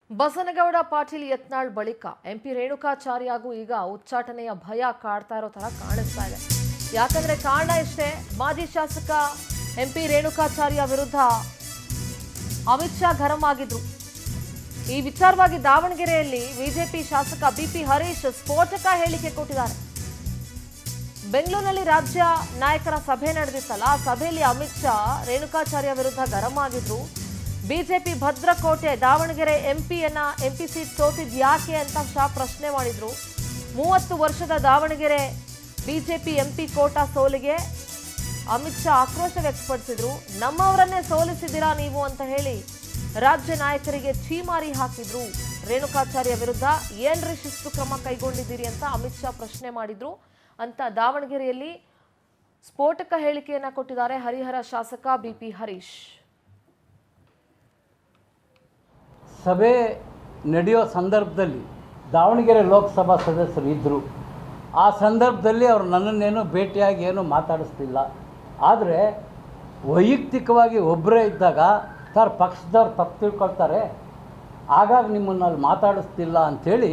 ಬಸನಗೌಡ ಪಾಟೀಲ್ ಯತ್ನಾಳ್ ಬಳಿಕ ಎಂಪಿ ರೇಣುಕಾಚಾರ್ಯಗೂ ಈಗ ಉಚ್ಚಾಟನೆಯ ಭಯ ಕಾಡ್ತಾ ಇರೋ ತರ ಕಾಣಿಸ್ತಾ ಇದೆ. ಯಾಕಂದ್ರೆ ಕಾರಣ ಇಷ್ಟೇ, ಮಾಜಿ ಶಾಸಕ ಎಂಪಿ ರೇಣುಕಾಚಾರ್ಯ ವಿರುದ್ಧ ಅಮಿತ್ ಶಾ ಗರಂ ಆಗಿದ್ರು. ಈ ವಿಚಾರವಾಗಿ ದಾವಣಗೆರೆಯಲ್ಲಿ ಬಿಜೆಪಿ ಶಾಸಕ ಬಿಪಿ ಹರೀಶ್ ಸ್ಫೋಟಕ ಹೇಳಿಕೆ ಕೊಟ್ಟಿದ್ದಾರೆ. ಬೆಂಗಳೂರಿನಲ್ಲಿ ರಾಜ್ಯ ನಾಯಕರ ಸಭೆ ನಡೆದಿತ್ತಲ್ಲ, ಆ ಸಭೆಯಲ್ಲಿ ಅಮಿತ್ ಶಾ ರೇಣುಕಾಚಾರ್ಯ ವಿರುದ್ಧ ಗರಂ ಆಗಿದ್ರು. ಬಿಜೆಪಿ ಭದ್ರಕೋಟೆ ದಾವಣಗೆರೆ ಎಂಪಿ ಸೀಟ್ ಸೋತಿದ್ ಯಾಕೆ ಅಂತ ಶಾ ಪ್ರಶ್ನೆ ಮಾಡಿದ್ರು. 30 ವರ್ಷದ ದಾವಣಗೆರೆ ಬಿಜೆಪಿ ಎಂಪಿ ಕೋಟಾ ಸೋಲಿಗೆ ಅಮಿತ್ ಶಾ ಆಕ್ರೋಶ ವ್ಯಕ್ತಪಡಿಸಿದ್ರು. ನಮ್ಮವರನ್ನೇ ಸೋಲಿಸಿದಿರಾ ನೀವು ಅಂತ ಹೇಳಿ ರಾಜ್ಯ ನಾಯಕರಿಗೆ ಛೀಮಾರಿ ಹಾಕಿದ್ರು. ರೇಣುಕಾಚಾರ್ಯ ವಿರುದ್ಧ ಏನ್ರಿ ಶಿಸ್ತು ಕ್ರಮ ಕೈಗೊಂಡಿದ್ದೀರಿ ಅಂತ ಅಮಿತ್ ಶಾ ಪ್ರಶ್ನೆ ಮಾಡಿದ್ರು ಅಂತ ದಾವಣಗೆರೆಯಲ್ಲಿ ಸ್ಫೋಟಕ ಹೇಳಿಕೆಯನ್ನ ಕೊಟ್ಟಿದ್ದಾರೆ ಹರಿಹರ ಶಾಸಕ ಬಿಪಿ ಹರೀಶ್. ಸಭೆ ನಡೆಯೋ ಸಂದರ್ಭದಲ್ಲಿ ದಾವಣಗೆರೆ ಲೋಕಸಭಾ ಸದಸ್ಯರು ಇದ್ದರು. ಆ ಸಂದರ್ಭದಲ್ಲಿ ಅವರು ನನ್ನನ್ನೇನು ಭೇಟಿಯಾಗಿ ಏನೂ ಮಾತಾಡಿಸ್ತಿಲ್ಲ. ಆದರೆ ವೈಯಕ್ತಿಕವಾಗಿ ಒಬ್ಬರೇ ಇದ್ದಾಗ ಸರ್ ಪಕ್ಷದವ್ರು ತಪ್ಪು ತಿಳ್ಕೊಳ್ತಾರೆ, ಆಗಾಗ ನಿಮ್ಮನ್ನು ಅಲ್ಲಿ ಮಾತಾಡಿಸ್ತಿಲ್ಲ ಅಂಥೇಳಿ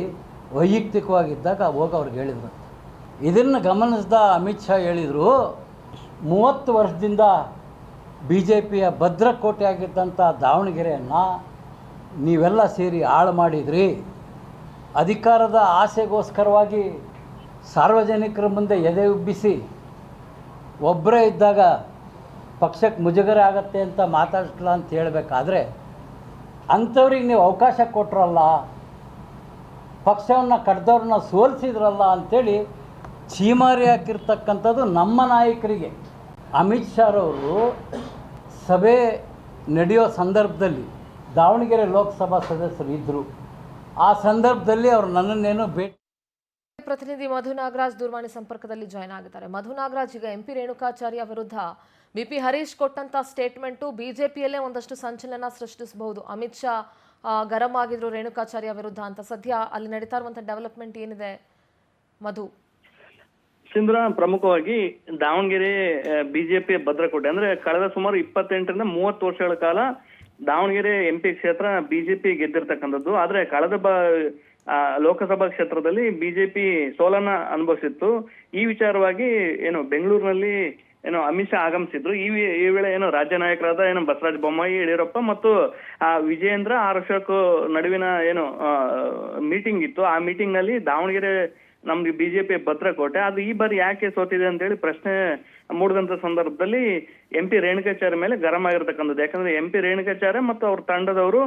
ವೈಯಕ್ತಿಕವಾಗಿದ್ದಾಗ ಹೋಗಿ ಅವ್ರಿಗೆ ಹೇಳಿದರು. ಇದನ್ನು ಗಮನಿಸಿದ ಅಮಿತ್ ಶಾ ಹೇಳಿದರು, 30 ವರ್ಷದಿಂದ ಬಿ ಜೆ ಪಿಯ ಭದ್ರಕೋಟೆ ಆಗಿದ್ದಂಥ ದಾವಣಗೆರೆಯನ್ನು ನೀವೆಲ್ಲ ಸೇರಿ ಹಾಳು ಮಾಡಿದ್ರಿ. ಅಧಿಕಾರದ ಆಸೆಗೋಸ್ಕರವಾಗಿ ಸಾರ್ವಜನಿಕರ ಮುಂದೆ ಎದೆ ಉಬ್ಬಿಸಿ ಒಬ್ಬರೇ ಇದ್ದಾಗ ಪಕ್ಷಕ್ಕೆ ಮುಜುಗರ ಆಗತ್ತೆ ಅಂತ ಮಾತಾಡ್ಸಲ್ಲ ಅಂತ ಹೇಳಬೇಕಾದ್ರೆ ಅಂಥವ್ರಿಗೆ ನೀವು ಅವಕಾಶ ಕೊಟ್ರಲ್ಲ, ಪಕ್ಷವನ್ನು ಕಡ್ದವ್ರನ್ನ ಸೋಲಿಸಿದ್ರಲ್ಲ ಅಂಥೇಳಿ ಛೀಮಾರಿ ಹಾಕಿರ್ತಕ್ಕಂಥದ್ದು ನಮ್ಮ ನಾಯಕರಿಗೆ. ಅಮಿತ್ ಶಾರವರು ಸಭೆ ನಡೆಯೋ ಸಂದರ್ಭದಲ್ಲಿ ದಾವಣಗೆರೆ ಲೋಕಸಭಾ ಸದಸ್ಯರು ಇದ್ದರು. ಆ ಸಂದರ್ಭದಲ್ಲಿ ಅವರು ನನ್ನನ್ನೇನು ಪ್ರತಿನಿಧಿ ಮಧು ನಾಗರಾಜ್ ದೂರವಾಣಿ ಸಂಪರ್ಕದಲ್ಲಿ ಜಾಯ್ನ್ ಆಗಿದ್ದಾರೆ. ಮಧು ನಾಗರಾಜ್, ಈಗ ಎಂಪಿ ರೇಣುಕಾಚಾರ್ಯ ವಿರುದ್ಧ ಬಿಪಿ ಹರೀಶ್ ಕೊಟ್ಟಂತ ಸ್ಟೇಟ್ಮೆಂಟು ಬಿಜೆಪಿಯಲ್ಲೇ ಒಂದಷ್ಟು ಸಂಚಲನ ಸೃಷ್ಟಿಸಬಹುದು. ಅಮಿತ್ ಶಾ ಗರಂ ಆಗಿದ್ರು ರೇಣುಕಾಚಾರ್ಯ ವಿರುದ್ಧ ಅಂತ. ಸದ್ಯ ಅಲ್ಲಿ ನಡೀತಾ ಇರುವಂತಹ ಡೆವಲಪ್ಮೆಂಟ್ ಏನಿದೆ ಮಧು? ಸಿಂಧ್ರ, ಪ್ರಮುಖವಾಗಿ ದಾವಣಗೆರೆ ಬಿಜೆಪಿ ಭದ್ರಕೋಟೆ ಅಂದ್ರೆ ಕಳೆದ ಸುಮಾರು 28ರಿಂದ 30 ವರ್ಷಗಳ ಕಾಲ ದಾವಣಗೆರೆ ಎಂಪಿ ಕ್ಷೇತ್ರ ಬಿಜೆಪಿ ಗೆದ್ದಿರ್ತಕ್ಕಂಥದ್ದು. ಆದ್ರೆ ಕಳೆದ ಲೋಕಸಭಾ ಕ್ಷೇತ್ರದಲ್ಲಿ ಬಿಜೆಪಿ ಸೋಲನ್ನ ಅನುಭವಿಸಿತ್ತು. ಈ ವಿಚಾರವಾಗಿ ಬೆಂಗಳೂರಿನಲ್ಲಿ ಅಮಿತ್ ಶಾ ಆಗಮಿಸಿದ್ರು. ಈ ವೇಳೆ ರಾಜ್ಯ ನಾಯಕರಾದ ಬಸವರಾಜ ಬೊಮ್ಮಾಯಿ, ಯಡಿಯೂರಪ್ಪ ಮತ್ತು ವಿಜಯೇಂದ್ರ ಅಶೋಕ್ ನಡುವಿನ ಮೀಟಿಂಗ್ ಇತ್ತು. ಆ ಮೀಟಿಂಗ್ ನಲ್ಲಿ ದಾವಣಗೆರೆ ನಮ್ದು ಬಿಜೆಪಿ ಭದ್ರಕೋಟೆ, ಅದು ಈ ಬಾರಿ ಯಾಕೆ ಸೋತಿದೆ ಅಂತ ಹೇಳಿ ಪ್ರಶ್ನೆ ಮೂಡಿದಂತ ಸಂದರ್ಭದಲ್ಲಿ ಎಂಪಿ ರೇಣುಕಾಚಾರ್ಯ ಮೇಲೆ ಗರಂ ಆಗಿರ್ತಕ್ಕಂಥದ್ದು. ಯಾಕಂದ್ರೆ ಎಂಪಿ ರೇಣುಕಾಚಾರ್ಯ ಮತ್ತು ಅವ್ರ ತಂಡದವರು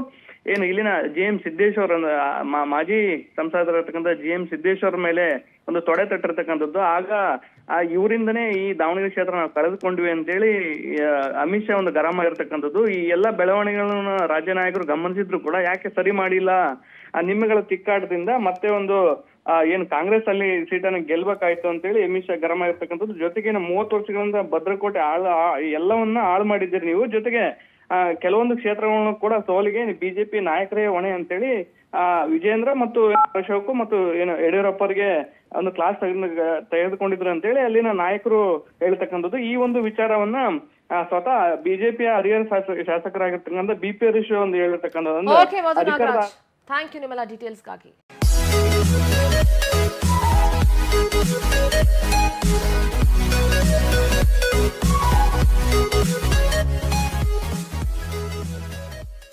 ಇಲ್ಲಿನ GM ಸಿದ್ದೇಶ್ವರ ಮಾಜಿ ಸಂಸದರಾಗಿರ್ತಕ್ಕಂಥ GM ಸಿದ್ದೇಶ್ವರ ಮೇಲೆ ಒಂದು ತೊಡೆ ತಟ್ಟಿರ್ತಕ್ಕಂಥದ್ದು. ಆಗ ಇವರಿಂದನೇ ಈ ದಾವಣಗೆರೆ ಕ್ಷೇತ್ರ ನಾವು ಕಳೆದುಕೊಂಡ್ವಿ ಅಂತೇಳಿ ಅಮಿತ್ ಶಾ ಒಂದು ಗರಂ ಆಗಿರ್ತಕ್ಕಂಥದ್ದು. ಈ ಎಲ್ಲಾ ಬೆಳವಣಿಗೆಗಳನ್ನ ರಾಜ್ಯ ನಾಯಕರು ಗಮನಿಸಿದ್ರು ಕೂಡ ಯಾಕೆ ಸರಿ ಮಾಡಿಲ್ಲ, ನಿಮ್ಮೆಗಳ ತಿಕ್ಕಾಟದಿಂದ ಮತ್ತೆ ಕಾಂಗ್ರೆಸ್ ಅಲ್ಲಿ ಸೀಟನ್ನು ಗೆಲ್ಬೇಕಾಯ್ತು ಅಂತೇಳಿ ಅಮಿತ್ ಶಾ ಗರಂ ಆಗಿರ್ತಕ್ಕಂಥದ್ದು. ಜೊತೆಗೆ 30 ವರ್ಷಗಳಿಂದ ಭದ್ರಕೋಟೆ ಎಲ್ಲವನ್ನ ಹಾಳು ಮಾಡಿದ್ದೀರಿ ನೀವು. ಜೊತೆಗೆ ಕೆಲವೊಂದು ಕ್ಷೇತ್ರಗಳನ್ನು ಕೂಡ ಸೋಲಿಗೆ ಬಿಜೆಪಿ ನಾಯಕರೇ ಹೊಣೆ ಅಂತೇಳಿ ವಿಜೇಂದ್ರ ಮತ್ತು ಅಶೋಕ್ ಮತ್ತು ಯಡಿಯೂರಪ್ಪರಿಗೆ ಒಂದು ಕ್ಲಾಸ್ ತೆಗೆದುಕೊಂಡಿದ್ರು ಅಂತೇಳಿ ಅಲ್ಲಿನ ನಾಯಕರು ಹೇಳ್ತಕ್ಕಂಥದ್ದು. ಈ ಒಂದು ವಿಚಾರವನ್ನ ಸ್ವತಃ ಬಿಜೆಪಿಯ ಹರಿಹರ ಶಾಸಕರಾಗಿರ್ತಕ್ಕಂಥ ಬಿಪಿ ಹರೀಶ್ ಒಂದು ಹೇಳಿರ್ತಕ್ಕಂಥದ್ದು. ಥ್ಯಾಂಕ್ ಯು ನಿಮ್ಮೆಲ್ಲ ಡೀಟೇಲ್ಸ್ಗಾಗಿ.